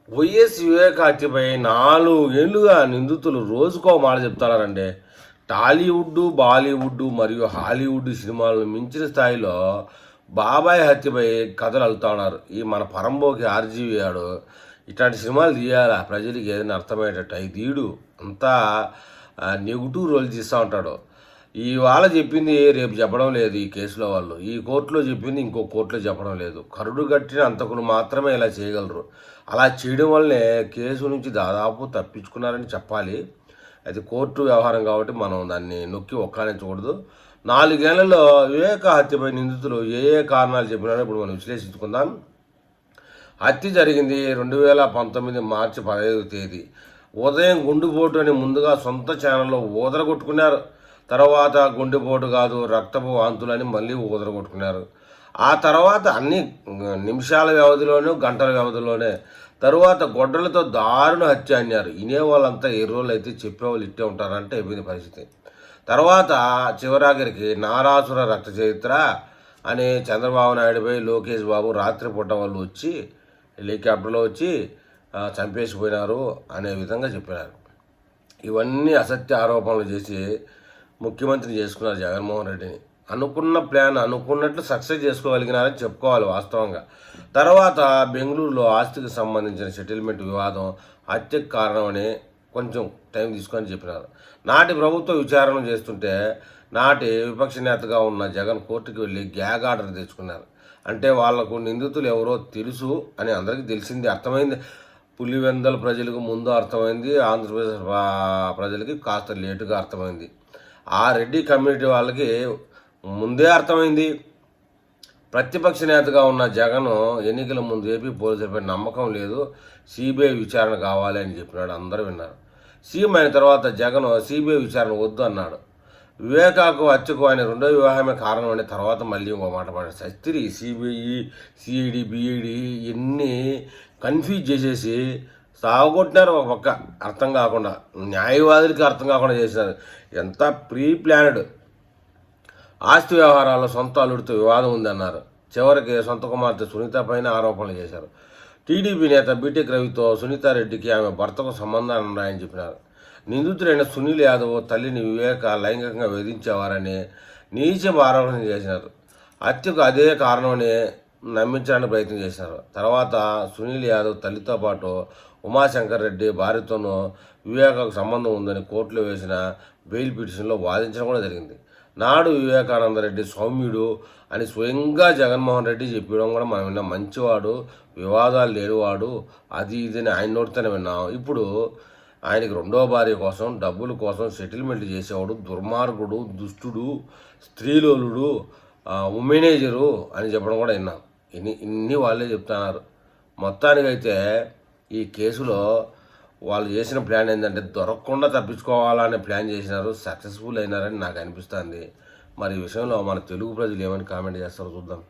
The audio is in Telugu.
వైఎస్ వివేక హత్యపై 4 ఏళ్లుగా నిందితులు రోజుకో మాట చెప్తున్నారండి. టాలీవుడ్, బాలీవుడ్ మరియు హాలీవుడ్ సినిమాలను మించిన స్థాయిలో బాబాయ్ హత్యపై కథలు అల్లుతున్నారు. ఈ మన పరంబోకి ఆర్జీవి గాడు ఇట్లాంటి సినిమాలు తీయాలా, ప్రజలకు ఏదైనా అర్థమయ్యేటట్టు. అవి తీయడు, అంతా నెగిటివ్ రోల్ తీస్తూ ఉంటాడు. ఇవాళ చెప్పింది రేపు చెప్పడం లేదు. ఈ కేసులో వాళ్ళు ఈ కోర్టులో చెప్పింది ఇంకో కోర్టులో చెప్పడం లేదు. కరుడు కట్టిన అంతకులు మాత్రమే ఇలా చేయగలరు. అలా చేయడం వల్లే కేసు నుంచి దాదాపు తప్పించుకున్నారని చెప్పాలి. అది కోర్టు వ్యవహారం కాబట్టి మనం దాన్ని నొక్కి ఒక్కానించకూడదు. 4 ఏళ్లలో వివేక హత్యపై నిందితులు ఏ కారణాలు చెప్పినారో ఇప్పుడు మనం విశ్లేషించుకుందాం. హత్య జరిగింది 2019 మార్చి 15వ తేదీ ఉదయం. గుండెపోటు అని ముందుగా సొంత ఛానల్లో ఊదరగొట్టుకున్నారు. తర్వాత గుండెపోటు కాదు, రక్తపు వాంతులని మళ్ళీ ఊదరగొట్టుకున్నారు. ఆ తర్వాత అన్ని నిమిషాల వ్యవధిలోనే, గంటల వ్యవధిలోనే తరువాత గొడ్డలతో దారుణ హత్య అన్నారు. వినేవాళ్ళంతా ఎర్రోళ్ళు అయితే చెప్పేవాళ్ళు ఇట్టే ఉంటారంటే అయిపోయింది పరిస్థితి. తర్వాత చివరాఖరికి నారాసుర రక్త చరిత్ర అని చంద్రబాబు నాయుడుపై లోకేష్ బాబు రాత్రిపూట వాళ్ళు వచ్చి హెలికాప్టర్లో వచ్చి చంపేసిపోయినారు అనే విధంగా చెప్పినారు. ఇవన్నీ అసత్య ఆరోపణలు చేసి ముఖ్యమంత్రిని చేసుకున్నారు జగన్మోహన్ రెడ్డిని. అనుకున్న ప్లాన్ అనుకున్నట్లు సక్సెస్ చేసుకోగలిగినారని చెప్పుకోవాలి వాస్తవంగా. తర్వాత బెంగళూరులో ఆస్తికి సంబంధించిన సెటిల్మెంట్ వివాదం హత్యకు కారణమని కొంచెం టైం తీసుకొని చెప్పినారు. నాటి ప్రభుత్వ విచారణ చేస్తుంటే నాటి విపక్ష నేతగా ఉన్న జగన్ కోర్టుకు వెళ్ళి గ్యాగ్ ఆర్డర్ తెచ్చుకున్నారు. అంటే వాళ్లకు నిందితులు ఎవరో తెలుసు అని అందరికీ తెలిసింది, అర్థమైంది. పులివెందల ప్రజలకు ముందు అర్థమైంది, ఆంధ్రప్రదేశ్ ప్రజలకి కాస్త లేటుగా అర్థమైంది. ఆ రెడ్డి కమ్యూనిటీ వాళ్ళకి ముందే అర్థమైంది. ప్రతిపక్ష నేతగా ఉన్న జగన్ ఎన్నికల ముందు ఏపీ పోలీసులపై నమ్మకం లేదు, సిబిఐ విచారణ కావాలి అని చెప్పినాడు. అందరూ విన్నారు. సీఎం అయిన తర్వాత జగన్ సిబిఐ విచారణ వద్దు అన్నాడు. వివేకాకు హత్యకు ఆయన రెండో వివాహమే కారణం అనే తర్వాత మళ్ళీ ఇంకో మాట పడాడు. సస్తిరి సిబిఐ, సిఐడి, బిఐడి ఇన్ని కన్ఫ్యూజ్ చేసేసి సాగొట్టినారు. ఒక పక్క అర్థం కాకుండా, న్యాయవాదులకి అర్థం కాకుండా చేసినారు. ఎంత ప్రీ ప్లానెడ్. ఆస్తి వ్యవహారాల్లో సొంత అల్లుడితో వివాదం ఉందన్నారు. చివరికి సొంత కుమార్తె సునీత పైన ఆరోపణలు చేశారు. టీడీపీ నేత బీటెక్ రవితో సునీతారెడ్డికి ఆమె భర్తకు సంబంధాలు ఉన్నాయని చెప్పినారు. నిందితుడైన సునీల్ యాదవ్ తల్లిని వివేక లైంగికంగా వేధించేవారని నీచపు ఆరోపణ చేసినారు. హత్యకు అదే కారణమని నమ్మించడానికి ప్రయత్నం చేశారు. తర్వాత సునీల్ యాదవ్ తల్లితో పాటు ఉమాశంకర్ రెడ్డి భార్యతోనూ వివేకకు సంబంధం ఉందని కోర్టులో వేసిన బెయిల్ పిటిషన్లో వాదించడం కూడా జరిగింది. నాడు వివేకానందరెడ్డి సౌమ్యుడు అని స్వయంగా జగన్మోహన్ రెడ్డి చెప్పడం కూడా మనం విన్నాం. మంచివాడు, వివాదాలు లేనివాడు, అది ఇదని ఆయన నోటితోనే విన్నాం. ఇప్పుడు ఆయనకి రెండో భార్య కోసం, డబ్బుల కోసం సెటిల్మెంట్ చేసేవాడు, దుర్మార్గుడు, దుష్టుడు, స్త్రీలోలుడు, ఉమెనేజరు అని చెప్పడం కూడా విన్నాం. ఇన్ని వాళ్ళే చెప్తున్నారు. మొత్తానికైతే ఈ కేసులో వాళ్ళు చేసిన ప్లాన్ ఏంటంటే దొరకకుండా తప్పించుకోవాలనే ప్లాన్ చేసినారు. సక్సెస్ఫుల్ అయినారని నాకు అనిపిస్తుంది. మరి ఈ విషయంలో మన తెలుగు ప్రజలు ఏమని కామెంట్ చేస్తారో చూద్దాం.